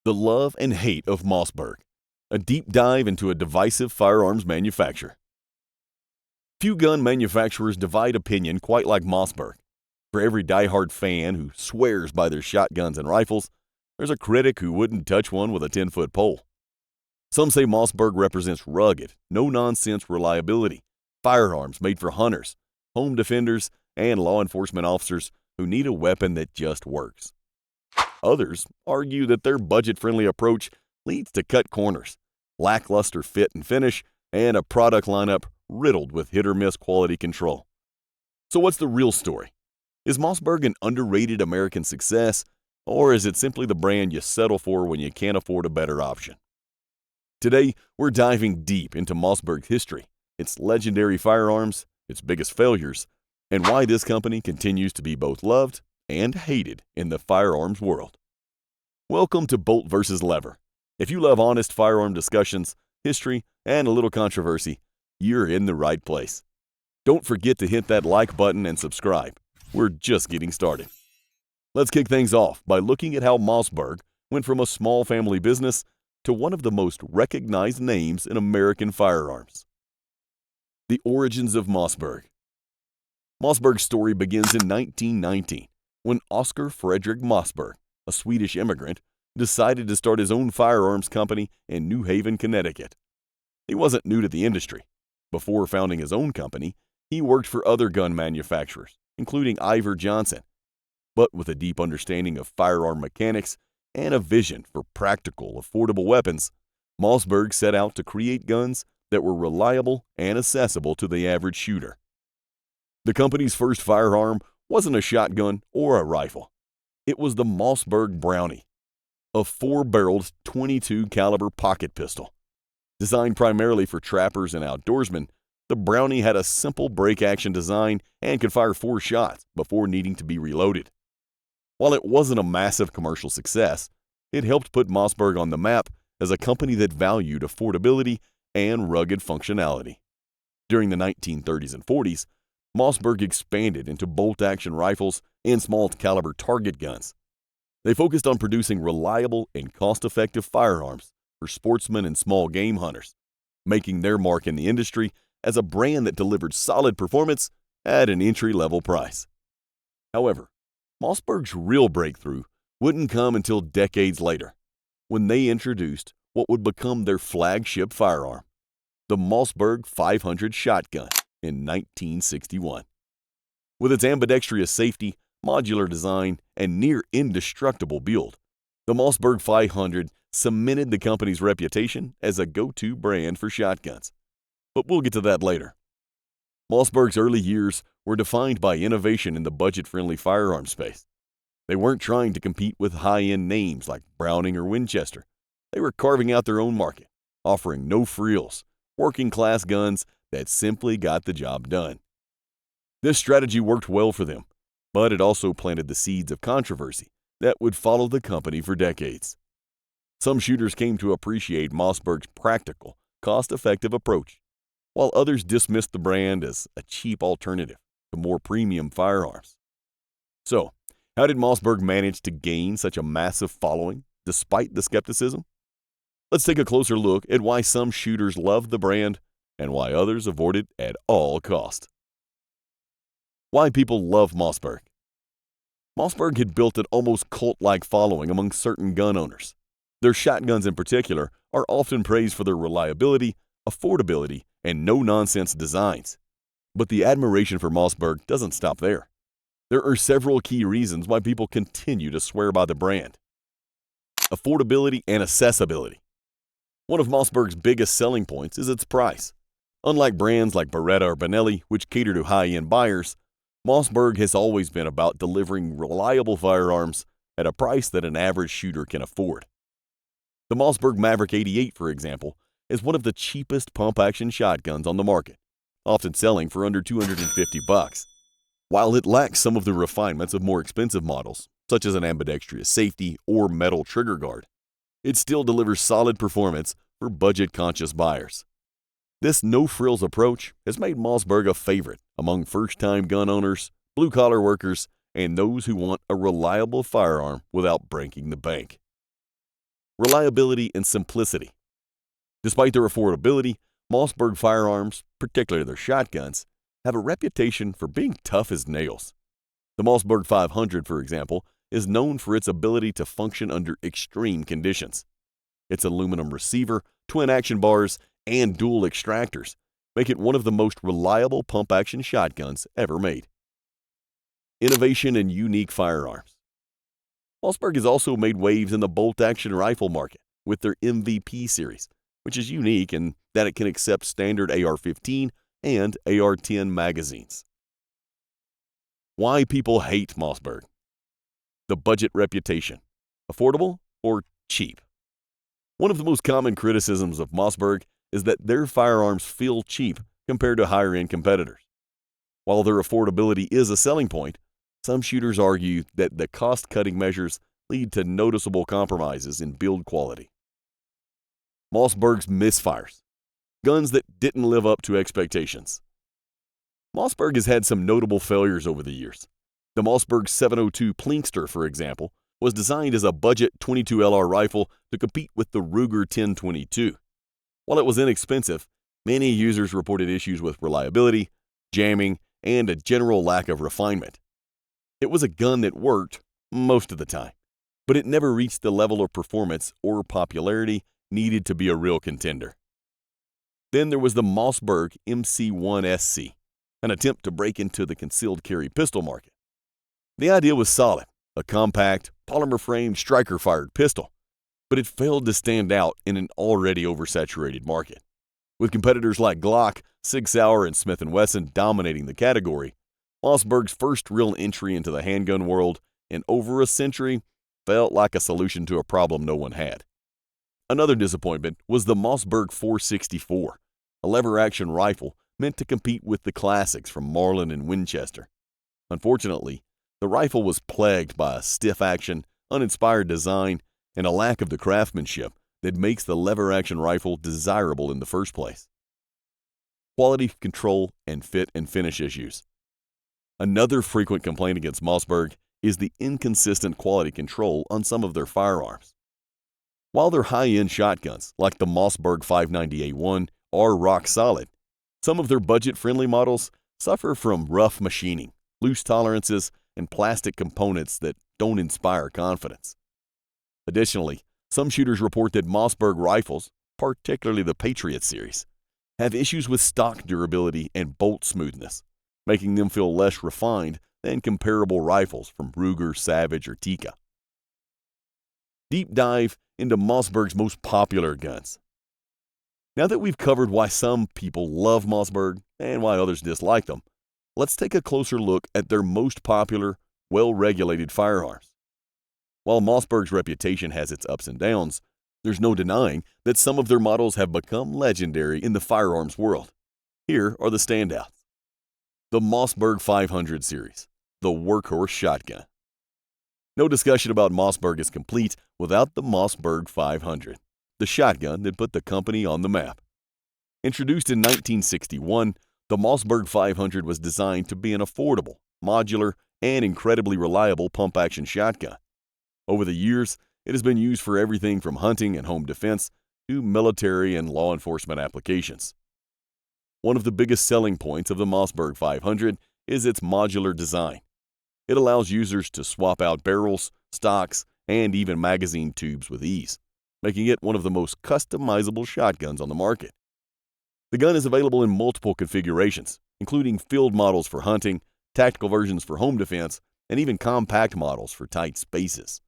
The Love and Hate of Mossberg, a deep dive into a divisive firearms manufacturer. Few gun manufacturers divide opinion quite like Mossberg. For every diehard fan who swears by their shotguns and rifles, there's a critic who wouldn't touch one with a 10-foot pole. Some say Mossberg represents rugged, no-nonsense reliability, firearms made for hunters, home defenders, and law enforcement officers who need a weapon that just works. Others argue that their budget-friendly approach leads to cut corners, lackluster fit and finish, and a product lineup riddled with hit-or-miss quality control. So what's the real story? Is Mossberg an underrated American success, or is it simply the brand you settle for when you can't afford a better option? Today, we're diving deep into Mossberg's history, its legendary firearms, its biggest failures, and why this company continues to be both loved and hated in the firearms world. Welcome to Bolt vs. Lever. If you love honest firearm discussions, history, and a little controversy, you're in the right place. Don't forget to hit that like button and subscribe. We're just getting started. Let's kick things off by looking at how Mossberg went from a small family business to one of the most recognized names in American firearms. The Origins of Mossberg. Mossberg's story begins in 1919 when Oscar Fredrik Mossberg, a Swedish immigrant, decided to start his own firearms company in New Haven, Connecticut. He wasn't new to the industry. Before founding his own company, he worked for other gun manufacturers, including Iver Johnson. But with a deep understanding of firearm mechanics and a vision for practical, affordable weapons, Mossberg set out to create guns that were reliable and accessible to the average shooter. The company's first firearm wasn't a shotgun or a rifle. It was the Mossberg Brownie, a 4-barreled .22 caliber pocket pistol. Designed primarily for trappers and outdoorsmen, the Brownie had a simple break-action design and could fire 4 shots before needing to be reloaded. While it wasn't a massive commercial success, it helped put Mossberg on the map as a company that valued affordability and rugged functionality. During the 1930s and 40s, Mossberg expanded into bolt-action rifles and small-caliber target guns. They focused on producing reliable and cost-effective firearms for sportsmen and small game hunters, making their mark in the industry as a brand that delivered solid performance at an entry-level price. However, Mossberg's real breakthrough wouldn't come until decades later, when they introduced what would become their flagship firearm, the Mossberg 500 shotgun in 1961. With its ambidextrous safety, modular design, and near indestructible build, the Mossberg 500 cemented the company's reputation as a go-to brand for shotguns. But we'll get to that later. Mossberg's early years were defined by innovation in the budget-friendly firearm space. They weren't trying to compete with high-end names like Browning or Winchester. They were carving out their own market, offering no frills, working-class guns that simply got the job done. This strategy worked well for them, but it also planted the seeds of controversy that would follow the company for decades. Some shooters came to appreciate Mossberg's practical, cost-effective approach, while others dismissed the brand as a cheap alternative to more premium firearms. So, how did Mossberg manage to gain such a massive following despite the skepticism? Let's take a closer look at why some shooters loved the brand and why others avoid it at all costs. Why people love Mossberg. Mossberg had built an almost cult-like following among certain gun owners. Their shotguns in particular are often praised for their reliability, affordability, and no-nonsense designs. But the admiration for Mossberg doesn't stop there. There are several key reasons why people continue to swear by the brand. Affordability and accessibility. One of Mossberg's biggest selling points is its price. Unlike brands like Beretta or Benelli, which cater to high-end buyers, Mossberg has always been about delivering reliable firearms at a price that an average shooter can afford. The Mossberg Maverick 88, for example, is one of the cheapest pump-action shotguns on the market, often selling for under $250. While it lacks some of the refinements of more expensive models, such as an ambidextrous safety or metal trigger guard, it still delivers solid performance for budget-conscious buyers. This no-frills approach has made Mossberg a favorite among first-time gun owners, blue-collar workers, and those who want a reliable firearm without breaking the bank. reliability, and simplicity. Despite their affordability, Mossberg firearms, particularly their shotguns, have a reputation for being tough as nails. The Mossberg 500, for example, is known for its ability to function under extreme conditions. Its aluminum receiver, twin action bars, and dual extractors make it one of the most reliable pump-action shotguns ever made. Innovation and unique firearms. Mossberg has also made waves in the bolt-action rifle market with their MVP series, which is unique in that it can accept standard AR-15 and AR-10 magazines. Why people hate Mossberg. The budget reputation. Affordable or cheap? One of the most common criticisms of Mossberg is that their firearms feel cheap compared to higher-end competitors. While their affordability is a selling point, some shooters argue that the cost-cutting measures lead to noticeable compromises in build quality. Mossberg's misfires. Guns that didn't live up to expectations. Mossberg has had some notable failures over the years. The Mossberg 702 Plinkster, for example, was designed as a budget 22 LR rifle to compete with the Ruger 1022. While it was inexpensive, many users reported issues with reliability, jamming, and a general lack of refinement. It was a gun that worked most of the time, but it never reached the level of performance or popularity needed to be a real contender. Then there was the Mossberg MC1sc, an attempt to break into the concealed carry pistol market. The idea was solid, a compact, polymer-framed striker-fired pistol, but it failed to stand out in an already oversaturated market. With competitors like Glock, Sig Sauer, and Smith & Wesson dominating the category, Mossberg's first real entry into the handgun world in over a century felt like a solution to a problem no one had. Another disappointment was the Mossberg 464, a lever-action rifle meant to compete with the classics from Marlin and Winchester. Unfortunately, the rifle was plagued by a stiff action, uninspired design, and a lack of the craftsmanship that makes the lever-action rifle desirable in the first place. Quality control and fit and finish issues. Another frequent complaint against Mossberg is the inconsistent quality control on some of their firearms. While their high-end shotguns, like the Mossberg 590A1, are rock solid, some of their budget-friendly models suffer from rough machining, loose tolerances, and plastic components that don't inspire confidence. Additionally, some shooters report that Mossberg rifles, particularly the Patriot series, have issues with stock durability and bolt smoothness, making them feel less refined than comparable rifles from Ruger, Savage, or Tikka. Deep dive into Mossberg's most popular guns. Now that we've covered why some people love Mossberg and why others dislike them, let's take a closer look at their most popular, well-regulated firearms. While Mossberg's reputation has its ups and downs, there's no denying that some of their models have become legendary in the firearms world. Here are the standouts. The Mossberg 500 series, the workhorse shotgun. No discussion about Mossberg is complete without the Mossberg 500, the shotgun that put the company on the map. Introduced in 1961, the Mossberg 500 was designed to be an affordable, modular, and incredibly reliable pump-action shotgun. Over the years, it has been used for everything from hunting and home defense to military and law enforcement applications. One of the biggest selling points of the Mossberg 500 is its modular design. It allows users to swap out barrels, stocks, and even magazine tubes with ease, making it one of the most customizable shotguns on the market. The gun is available in multiple configurations, including field models for hunting, tactical versions for home defense, and even compact models for tight spaces.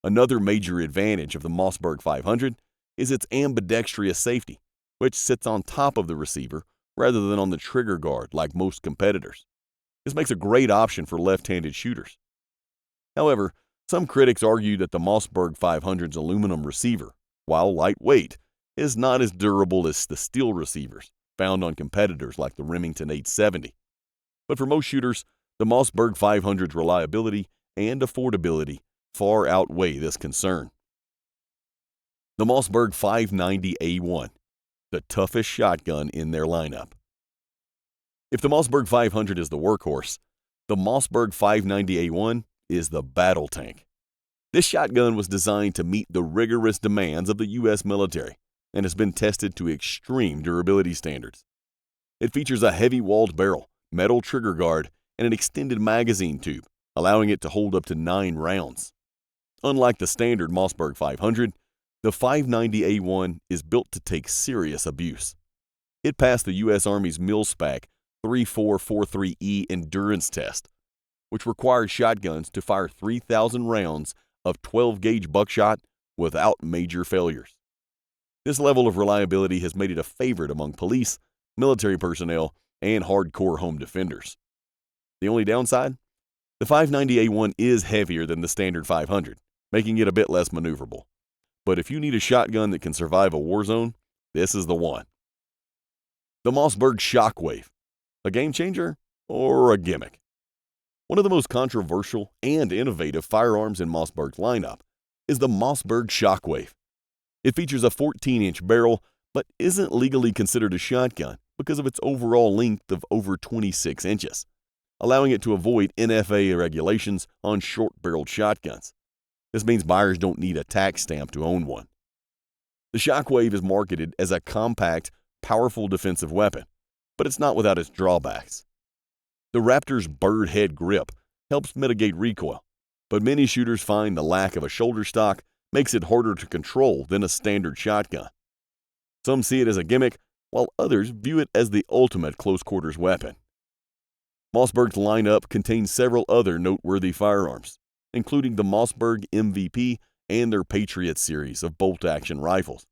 Another major advantage of the Mossberg 500 is its ambidextrous safety, which sits on top of the receiver rather than on the trigger guard like most competitors. This makes a great option for left-handed shooters. However, some critics argue that the Mossberg 500's aluminum receiver, while lightweight, is not as durable as the steel receivers found on competitors like the Remington 870. But for most shooters, the Mossberg 500's reliability and affordability far outweigh this concern. The Mossberg 590A1, the toughest shotgun in their lineup. If the Mossberg 500 is the workhorse, the Mossberg 590A1 is the battle tank. This shotgun was designed to meet the rigorous demands of the U.S. military and has been tested to extreme durability standards. It features a heavy-walled barrel, metal trigger guard, and an extended magazine tube, allowing it to hold up to 9 rounds. Unlike the standard Mossberg 500, the 590A1 is built to take serious abuse. It passed the U.S. Army's mil-spec 3443E endurance test, which required shotguns to fire 3,000 rounds of 12-gauge buckshot without major failures. This level of reliability has made it a favorite among police, military personnel, and hardcore home defenders. The only downside? The 590A1 is heavier than the standard 500, making it a bit less maneuverable. But if you need a shotgun that can survive a war zone, this is the one. The Mossberg Shockwave, a game changer or a gimmick? One of the most controversial and innovative firearms in Mossberg's lineup is the Mossberg Shockwave. It features a 14-inch barrel, but isn't legally considered a shotgun because of its overall length of over 26 inches, allowing it to avoid NFA regulations on short-barreled shotguns. This means buyers don't need a tax stamp to own one. The Shockwave is marketed as a compact, powerful defensive weapon, but it's not without its drawbacks. The Raptor's bird head grip helps mitigate recoil, but many shooters find the lack of a shoulder stock makes it harder to control than a standard shotgun. Some see it as a gimmick, while others view it as the ultimate close-quarters weapon. Mossberg's lineup contains several other noteworthy firearms, including the Mossberg MVP and their Patriot series of bolt-action rifles.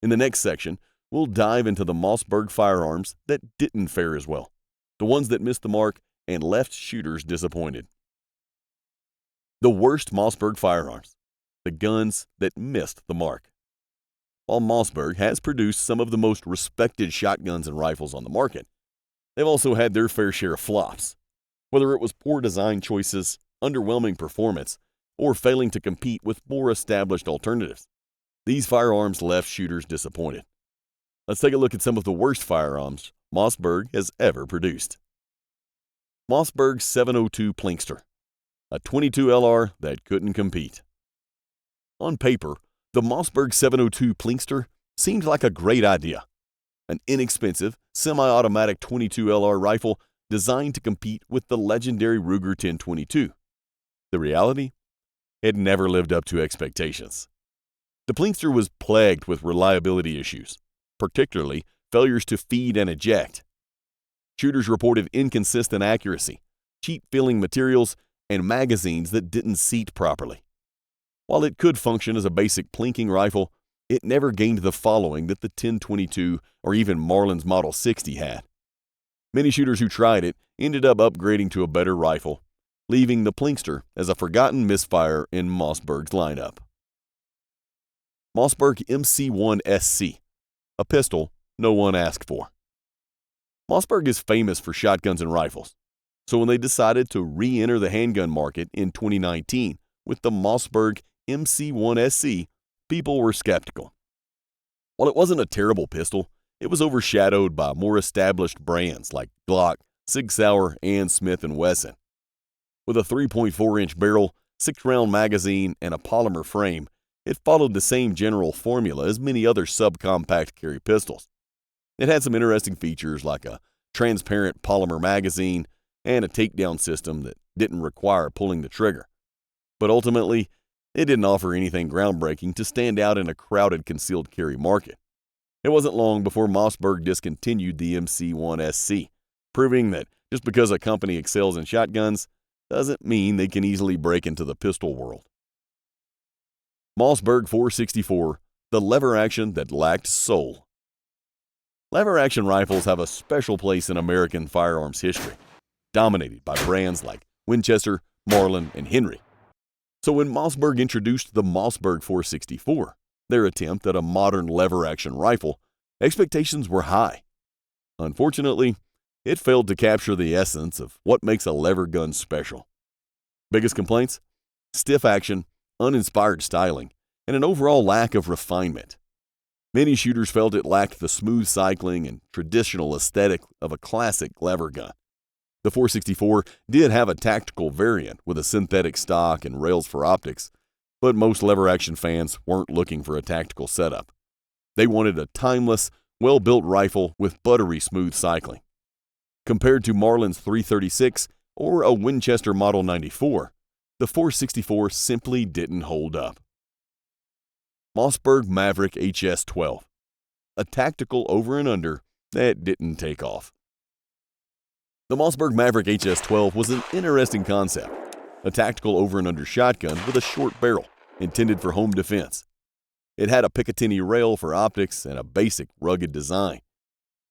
In the next section, we'll dive into the Mossberg firearms that didn't fare as well, the ones that missed the mark and left shooters disappointed. The worst Mossberg firearms, the guns that missed the mark. While Mossberg has produced some of the most respected shotguns and rifles on the market, they've also had their fair share of flops. Whether it was poor design choices, underwhelming performance, or failing to compete with more established alternatives, these firearms left shooters disappointed. Let's take a look at some of the worst firearms Mossberg has ever produced. Mossberg 702 Plinkster, a .22 LR that couldn't compete. On paper, the Mossberg 702 Plinkster seemed like a great idea. An inexpensive, semi-automatic .22 LR rifle designed to compete with the legendary Ruger 1022. The reality? It never lived up to expectations. The Plinkster was plagued with reliability issues, particularly failures to feed and eject. Shooters reported inconsistent accuracy, cheap-filling materials, and magazines that didn't seat properly. While it could function as a basic plinking rifle, it never gained the following that the 1022 or even Marlin's Model 60 had. Many shooters who tried it ended up upgrading to a better rifle, leaving the Plinkster as a forgotten misfire in Mossberg's lineup. Mossberg MC1sc, a pistol no one asked for. Mossberg is famous for shotguns and rifles, so when they decided to re-enter the handgun market in 2019 with the Mossberg MC1sc, people were skeptical. While it wasn't a terrible pistol, it was overshadowed by more established brands like Glock, Sig Sauer, and Smith & Wesson. With a 3.4-inch barrel, 6-round magazine, and a polymer frame, it followed the same general formula as many other subcompact carry pistols. It had some interesting features like a transparent polymer magazine and a takedown system that didn't require pulling the trigger. But ultimately, it didn't offer anything groundbreaking to stand out in a crowded concealed carry market. It wasn't long before Mossberg discontinued the MC1sc, proving that just because a company excels in shotguns doesn't mean they can easily break into the pistol world. Mossberg 464, the lever action that lacked soul. Lever action rifles have a special place in American firearms history, dominated by brands like Winchester, Marlin, and Henry. So when Mossberg introduced the Mossberg 464, their attempt at a modern lever-action rifle, expectations were high. Unfortunately, it failed to capture the essence of what makes a lever gun special. Biggest complaints? Stiff action, uninspired styling, and an overall lack of refinement. Many shooters felt it lacked the smooth cycling and traditional aesthetic of a classic lever gun. The 464 did have a tactical variant with a synthetic stock and rails for optics, But most lever-action fans weren't looking for a tactical setup. They wanted a timeless, well-built rifle with buttery smooth cycling. Compared to Marlin's .336 or a Winchester Model 94, the .464 simply didn't hold up. Mossberg Maverick HS-12, a tactical over and under that didn't take off. The Mossberg Maverick HS-12 was an interesting concept, a tactical over and under shotgun with a short barrel, intended for home defense. It had a Picatinny rail for optics and a basic, rugged design.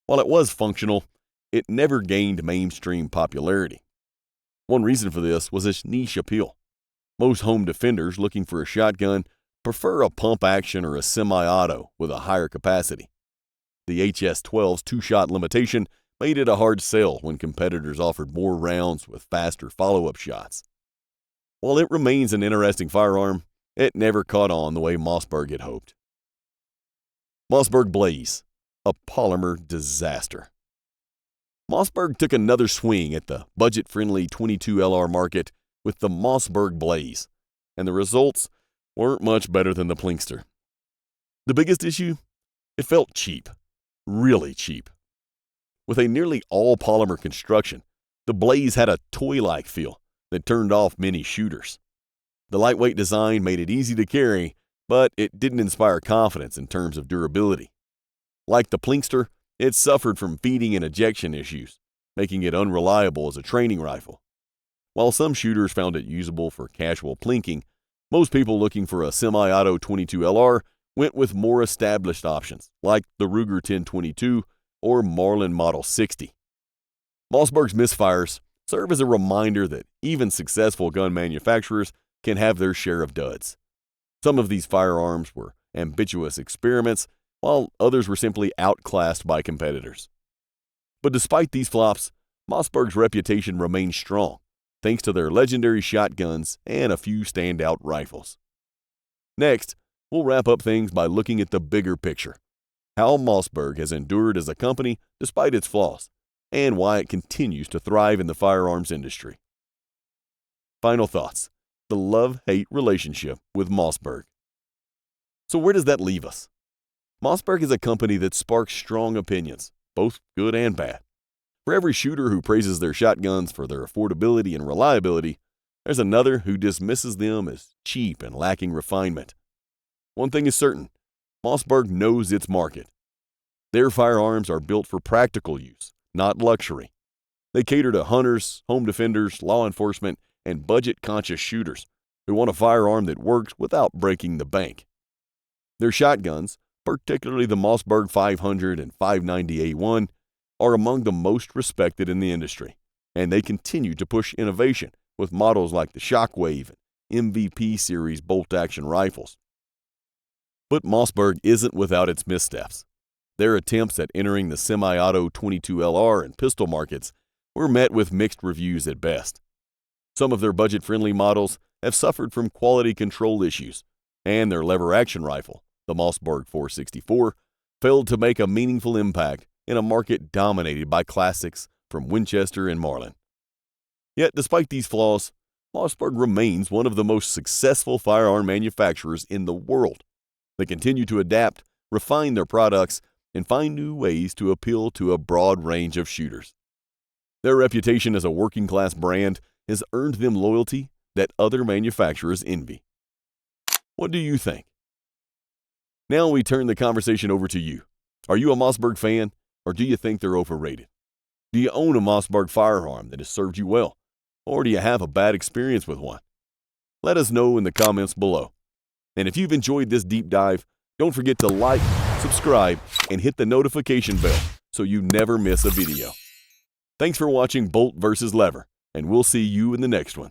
While it was functional, it never gained mainstream popularity. One reason for this was its niche appeal. Most home defenders looking for a shotgun prefer a pump action or a semi-auto with a higher capacity. The HS-12's two-shot limitation made it a hard sell when competitors offered more rounds with faster follow-up shots. While it remains an interesting firearm, it never caught on the way Mossberg had hoped. Mossberg Blaze, a polymer disaster. Mossberg took another swing at the budget-friendly .22 LR market with the Mossberg Blaze, and the results weren't much better than the Plinkster. The biggest issue? It felt cheap. Really cheap. With a nearly all-polymer construction, the Blaze had a toy-like feel that turned off many shooters. The lightweight design made it easy to carry, but it didn't inspire confidence in terms of durability. Like the Plinkster, it suffered from feeding and ejection issues, making it unreliable as a training rifle. While some shooters found it usable for casual plinking, most people looking for a semi-auto .22 LR went with more established options, like the Ruger 1022 or Marlin Model 60. Mossberg's misfires serve as a reminder that even successful gun manufacturers can have their share of duds. Some of these firearms were ambitious experiments, while others were simply outclassed by competitors. But despite these flops, Mossberg's reputation remains strong, thanks to their legendary shotguns and a few standout rifles. Next, we'll wrap up things by looking at the bigger picture, how Mossberg has endured as a company despite its flaws, and why it continues to thrive in the firearms industry. Final thoughts: the love-hate relationship with Mossberg. So where does that leave us? Mossberg is a company that sparks strong opinions, both good and bad. For every shooter who praises their shotguns for their affordability and reliability, there's another who dismisses them as cheap and lacking refinement. One thing is certain: Mossberg knows its market. Their firearms are built for practical use, not luxury. They cater to hunters, home defenders, law enforcement, and budget-conscious shooters who want a firearm that works without breaking the bank. Their shotguns, particularly the Mossberg 500 and 590A1, are among the most respected in the industry, and they continue to push innovation with models like the Shockwave and MVP series bolt-action rifles. But Mossberg isn't without its missteps. Their attempts at entering the semi-auto .22 LR and pistol markets were met with mixed reviews at best. Some of their budget-friendly models have suffered from quality control issues, and their lever-action rifle, the Mossberg .464, failed to make a meaningful impact in a market dominated by classics from Winchester and Marlin. Yet, despite these flaws, Mossberg remains one of the most successful firearm manufacturers in the world. They continue to adapt, refine their products, and find new ways to appeal to a broad range of shooters. Their reputation as a working-class brand has earned them loyalty that other manufacturers envy. What do you think? Now we turn the conversation over to you. Are you a Mossberg fan, or do you think they're overrated? Do you own a Mossberg firearm that has served you well, or do you have a bad experience with one? Let us know in the comments below. And if you've enjoyed this deep dive, don't forget to like, subscribe, and hit the notification bell so you never miss a video. Thanks for watching Bolt vs. Lever, and we'll see you in the next one.